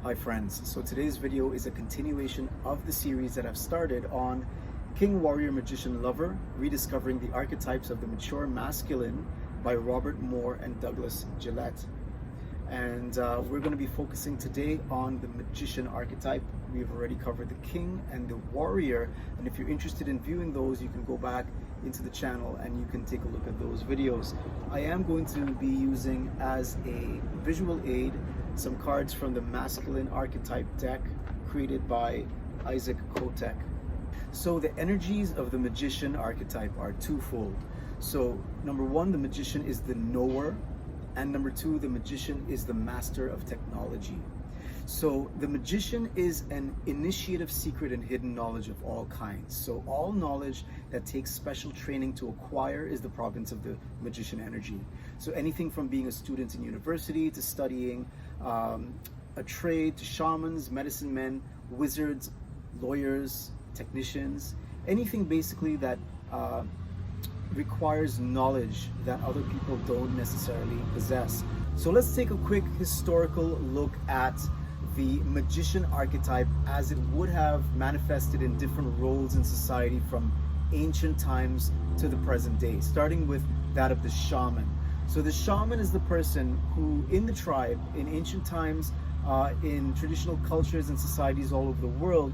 Hi friends, so today's video is a continuation of the series that I've started on King, Warrior, Magician, Lover, Rediscovering the Archetypes of the Mature Masculine by Robert Moore and Douglas Gilette. And we're going to be focusing today on the Magician Archetype. We've already covered the King and the Warrior, and if you're interested in viewing those, you can go back into the channel and you can take a look at those videos. I am going to be using as a visual aid some cards from the Masculine Archetype deck created by Isaac Cotec. So the energies of the Magician Archetype are twofold. So number one, the Magician is the knower, and number two, the Magician is the master of technology. So the Magician is an initiative, secret, and hidden knowledge of all kinds. So all knowledge that takes special training to acquire is the province of the Magician energy. So anything from being a student in university to studying a trade, to shamans, medicine men, wizards, lawyers, technicians, anything basically that requires knowledge that other people don't necessarily possess. So let's take a quick historical look at the Magician archetype as it would have manifested in different roles in society from ancient times to the present day, starting with that of the shaman. So the shaman is the person who in the tribe, in ancient times, in traditional cultures and societies all over the world,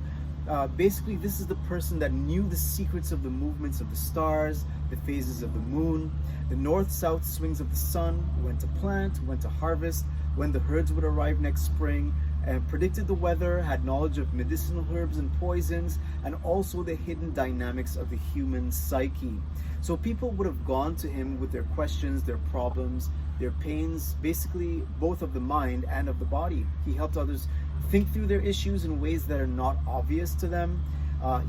basically this is the person that knew the secrets of the movements of the stars, the phases of the moon, the north-south swings of the sun, when to plant, when to harvest, when the herds would arrive next spring, and predicted the weather, had knowledge of medicinal herbs and poisons, and also the hidden dynamics of the human psyche. So people would have gone to him with their questions, their problems, their pains, basically both of the mind and of the body. He helped others think through their issues in ways that are not obvious to them.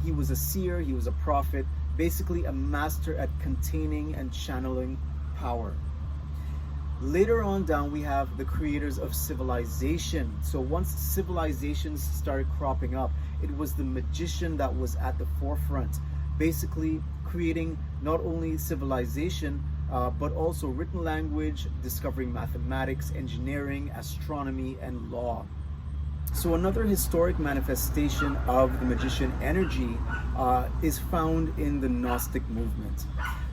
He was a seer, he was a prophet, basically a master at containing and channeling power. Later on down, we have the creators of civilization. So once civilizations started cropping up, it was the magician that was at the forefront, basically creating not only civilization, but also written language, discovering mathematics, engineering, astronomy, and law. So another historic manifestation of the magician energy is found in the Gnostic movement.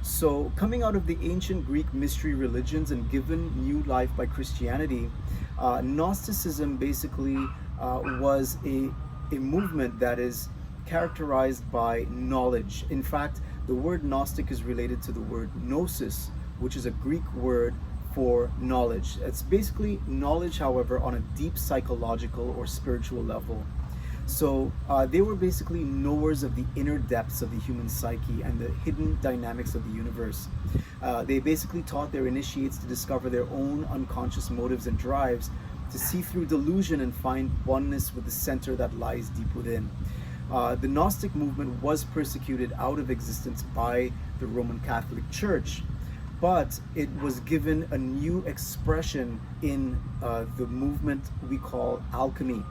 So coming out of the ancient Greek mystery religions and given new life by Christianity, Gnosticism basically was a movement that is characterized by knowledge. In fact, the word Gnostic is related to the word gnosis, which is a Greek word for knowledge. It's basically knowledge, however, on a deep psychological or spiritual level. So they were basically knowers of the inner depths of the human psyche and the hidden dynamics of the universe. They basically taught their initiates to discover their own unconscious motives and drives, to see through delusion and find oneness with the center that lies deep within. The Gnostic movement was persecuted out of existence by the Roman Catholic Church, but it was given a new expression in the movement we call alchemy.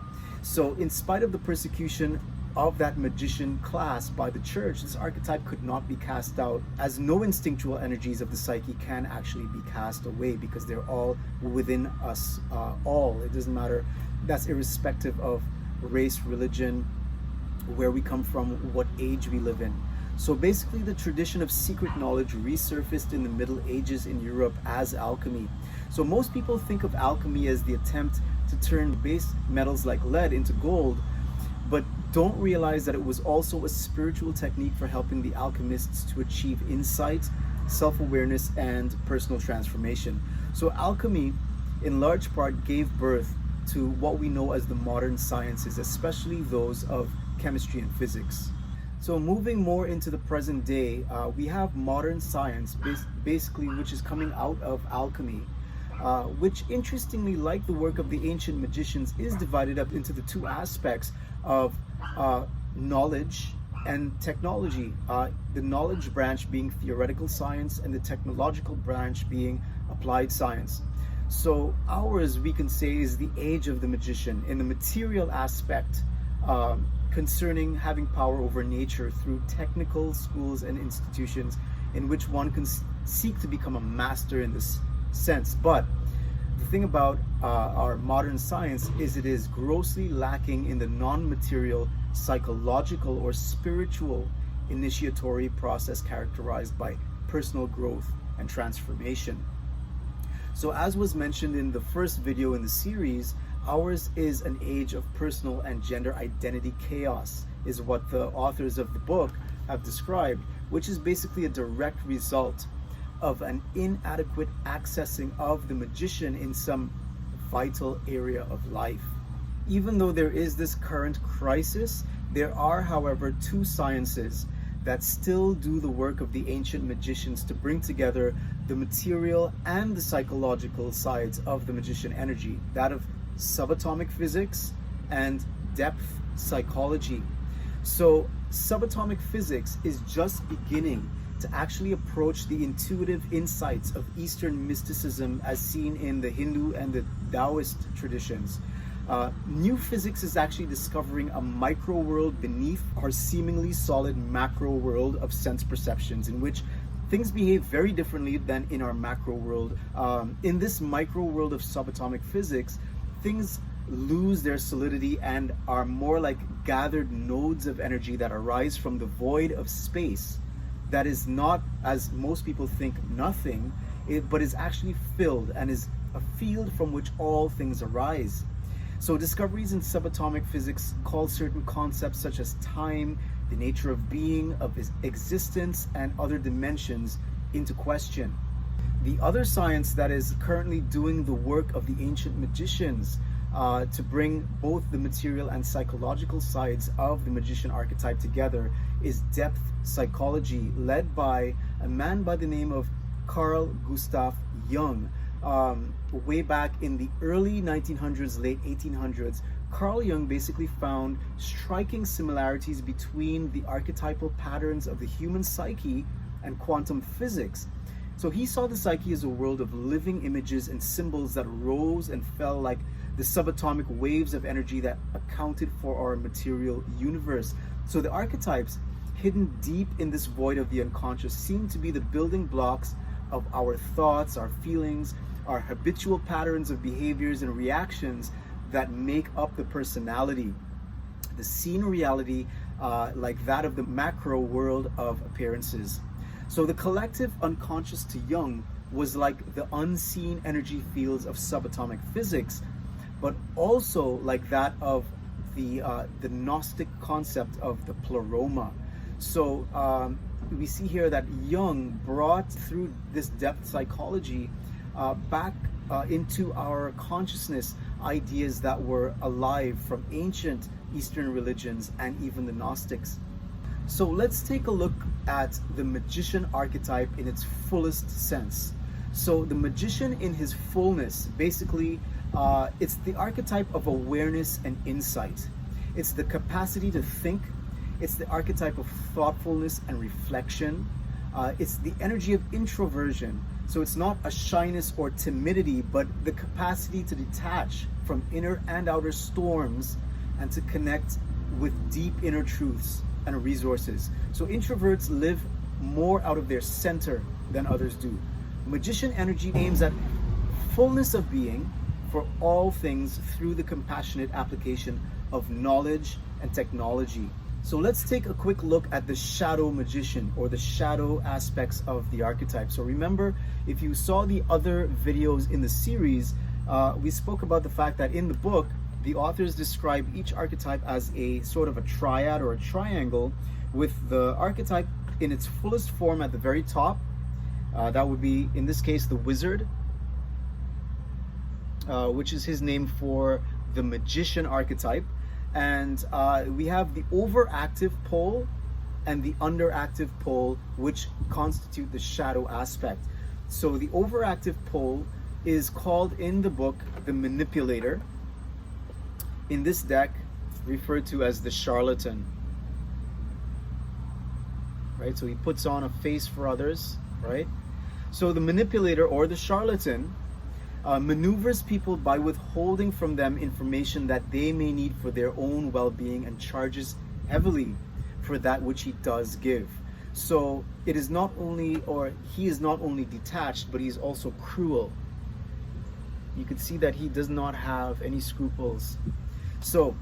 So in spite of the persecution of that magician class by the church, this archetype could not be cast out, as no instinctual energies of the psyche can actually be cast away, because they're all within us all. It doesn't matter, that's irrespective of race, religion, where we come from, what age we live in. So basically the tradition of secret knowledge resurfaced in the Middle Ages in Europe as alchemy. So most people think of alchemy as the attempt to turn base metals like lead into gold, but don't realize that it was also a spiritual technique for helping the alchemists to achieve insight, self-awareness, and personal transformation. So alchemy, in large part, gave birth to what we know as the modern sciences, especially those of chemistry and physics. So moving more into the present day, we have modern science, basically, which is coming out of alchemy, which interestingly, like the work of the ancient magicians, is divided up into the two aspects of knowledge and technology. The knowledge branch being theoretical science and the technological branch being applied science. So ours, we can say, is the age of the magician in the material aspect, concerning having power over nature through technical schools and institutions in which one can seek to become a master in this sense. But thing about our modern science is it is grossly lacking in the non-material, psychological, or spiritual initiatory process characterized by personal growth and transformation. So as was mentioned in the first video in the series, ours is an age of personal and gender identity chaos, is what the authors of the book have described, which is basically a direct result of an inadequate accessing of the magician in some vital area of life. Even though there is this current crisis, there are, however, two sciences that still do the work of the ancient magicians to bring together the material and the psychological sides of the magician energy, that of subatomic physics and depth psychology. So subatomic physics is just beginning to actually approach the intuitive insights of Eastern mysticism as seen in the Hindu and the Taoist traditions. New physics is actually discovering a micro world beneath our seemingly solid macro world of sense perceptions, in which things behave very differently than in our macro world. In this micro world of subatomic physics, things lose their solidity and are more like gathered nodes of energy that arise from the void of space that is not, as most people think, nothing, but is actually filled and is a field from which all things arise. So discoveries in subatomic physics call certain concepts such as time, the nature of being, of existence, and other dimensions into question. The other science that is currently doing the work of the ancient magicians to bring both the material and psychological sides of the magician archetype together is depth psychology, led by a man by the name of Carl Gustav Jung. Way back in the early 1900s, late 1800s, Carl Jung basically found striking similarities between the archetypal patterns of the human psyche and quantum physics. So he saw the psyche as a world of living images and symbols that rose and fell like the subatomic waves of energy that accounted for our material universe. So the archetypes, hidden deep in this void of the unconscious, seem to be the building blocks of our thoughts, our feelings, our habitual patterns of behaviors and reactions that make up the personality, the seen reality like that of the macro world of appearances. So the collective unconscious to Jung was like the unseen energy fields of subatomic physics, but also like that of the Gnostic concept of the pleroma. So we see here that Jung brought through this depth psychology back into our consciousness ideas that were alive from ancient Eastern religions and even the Gnostics. So let's take a look at the magician archetype in its fullest sense. So the magician in his fullness, basically, it's the archetype of awareness and insight. It's the capacity to think. It's the archetype of thoughtfulness and reflection. It's the energy of introversion. So it's not a shyness or timidity, but the capacity to detach from inner and outer storms and to connect with deep inner truths and resources. So introverts live more out of their center than others do. Magician energy aims at fullness of being for all things through the compassionate application of knowledge and technology. So let's take a quick look at the shadow magician, or the shadow aspects of the archetype. So remember, if you saw the other videos in the series, we spoke about the fact that in the book, the authors describe each archetype as a sort of a triad or a triangle, with the archetype in its fullest form at the very top. That would be, in this case, the wizard, which is his name for the magician archetype. And we have the overactive pole and the underactive pole, which constitute the shadow aspect. So the overactive pole is called in the book the manipulator. In this deck, referred to as the charlatan. Right? So he puts on a face for others, right? So the manipulator, or the charlatan, maneuvers people by withholding from them information that they may need for their own well-being, and charges heavily for that which he does give. So it is not only, or he is not only detached, but he is also cruel. You can see that he does not have any scruples. So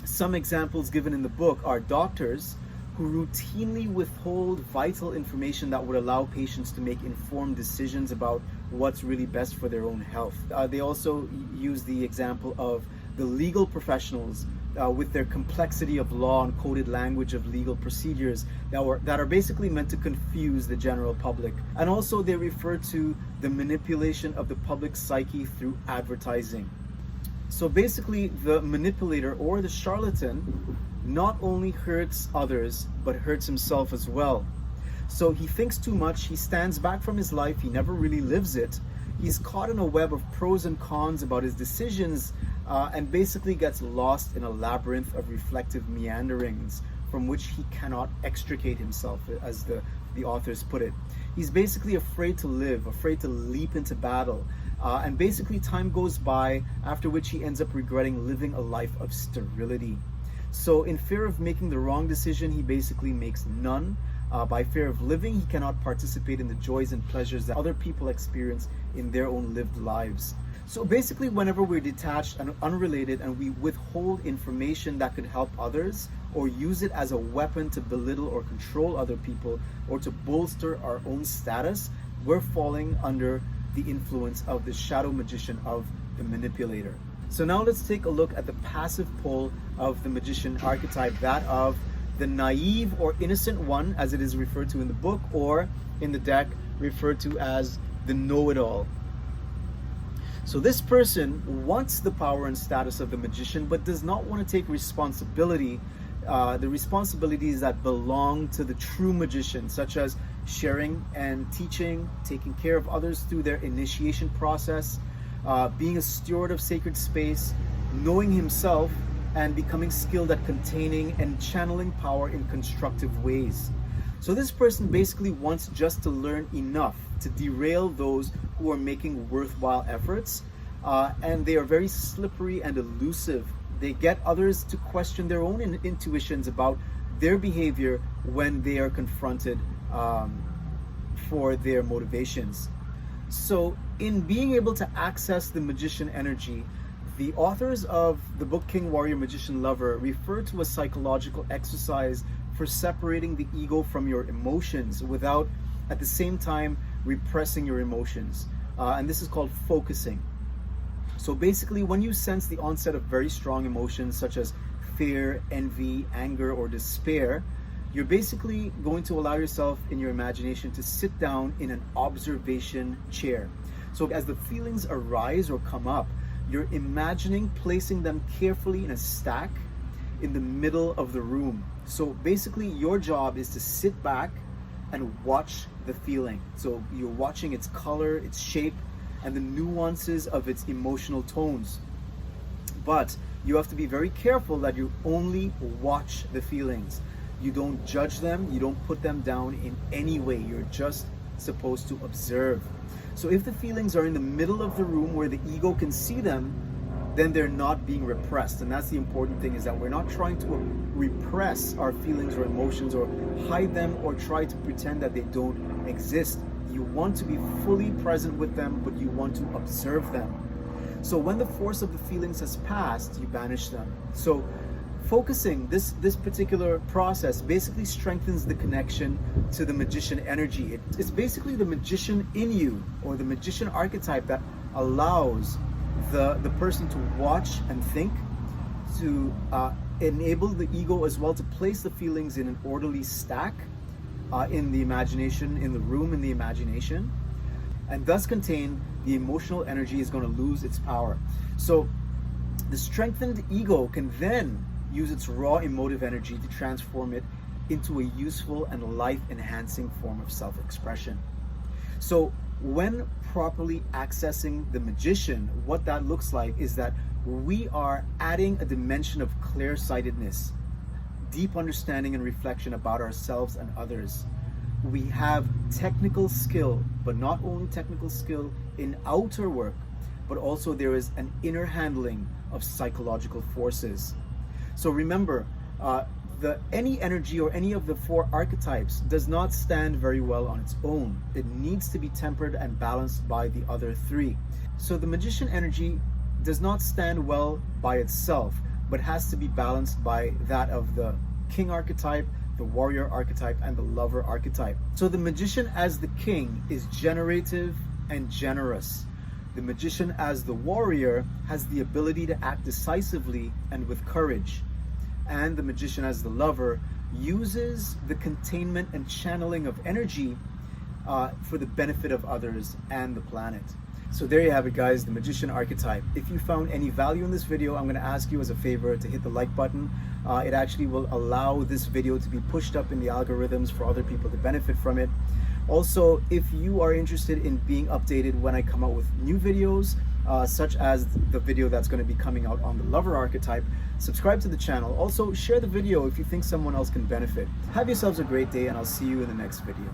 some examples given in the book are doctors who routinely withhold vital information that would allow patients to make informed decisions about what's really best for their own health. They also use the example of the legal professionals with their complexity of law and coded language of legal procedures that are basically meant to confuse the general public. And also they refer to the manipulation of the public psyche through advertising. So basically the manipulator or the charlatan not only hurts others, but hurts himself as well. So he thinks too much, he stands back from his life, he never really lives it. He's caught in a web of pros and cons about his decisions, and basically gets lost in a labyrinth of reflective meanderings from which he cannot extricate himself, as the authors put it. He's basically afraid to live, afraid to leap into battle, and basically time goes by, after which he ends up regretting living a life of sterility. So in fear of making the wrong decision, he basically makes none. By fear of living, he cannot participate in the joys and pleasures that other people experience in their own lived lives. So basically, whenever we're detached and unrelated and we withhold information that could help others, or use it as a weapon to belittle or control other people, or to bolster our own status, we're falling under the influence of the shadow magician, of the manipulator. So now let's take a look at the passive pole of the magician archetype, that of the naive or innocent one, as it is referred to in the book, or in the deck referred to as the know-it-all. So this person wants the power and status of the magician, but does not want to take responsibility, the responsibilities that belong to the true magician, such as sharing and teaching, taking care of others through their initiation process, being a steward of sacred space, knowing himself, and becoming skilled at containing and channeling power in constructive ways. So this person basically wants just to learn enough to derail those who are making worthwhile efforts, and they are very slippery and elusive. They get others to question their own intuitions about their behavior when they are confronted for their motivations. So in being able to access the magician energy, the authors of the book King, Warrior, Magician, Lover refer to a psychological exercise for separating the ego from your emotions without at the same time repressing your emotions. And this is called focusing. So basically, when you sense the onset of very strong emotions such as fear, envy, anger, or despair, you're basically going to allow yourself in your imagination to sit down in an observation chair. So as the feelings arise or come up, you're imagining placing them carefully in a stack in the middle of the room. So basically your job is to sit back and watch the feeling. So you're watching its color, its shape, and the nuances of its emotional tones. But you have to be very careful that you only watch the feelings. You don't judge them, you don't put them down in any way. You're just supposed to observe. So if the feelings are in the middle of the room where the ego can see them, then they're not being repressed. And that's the important thing, is that we're not trying to repress our feelings or emotions or hide them or try to pretend that they don't exist. You want to be fully present with them, but you want to observe them. So when the force of the feelings has passed, you banish them. So focusing, this particular process basically strengthens the connection to the magician energy. It's basically the magician in you, or the magician archetype, that allows the person to watch and think, to enable the ego as well to place the feelings in an orderly stack in the imagination, in the room, in the imagination, and thus contain the emotional energy is going to lose its power. So the strengthened ego can then use its raw emotive energy to transform it into a useful and life-enhancing form of self-expression. So when properly accessing the magician, what that looks like is that we are adding a dimension of clear-sightedness, deep understanding and reflection about ourselves and others. We have technical skill, but not only technical skill in outer work, but also there is an inner handling of psychological forces. So remember, any energy or any of the four archetypes does not stand very well on its own. It needs to be tempered and balanced by the other three. So the magician energy does not stand well by itself, but has to be balanced by that of the king archetype, the warrior archetype, and the lover archetype. So the magician as the king is generative and generous. The magician as the warrior has the ability to act decisively and with courage. And the magician as the lover uses the containment and channeling of energy for the benefit of others and the planet. So there you have it, guys, the magician archetype. If you found any value in this video, I'm going to ask you as a favor to hit the like button. It actually will allow this video to be pushed up in the algorithms for other people to benefit from it. Also, if you are interested in being updated when I come out with new videos, such as the video that's going to be coming out on the lover archetype, subscribe to the channel. Also, share the video if you think someone else can benefit. Have yourselves a great day, and I'll see you in the next video.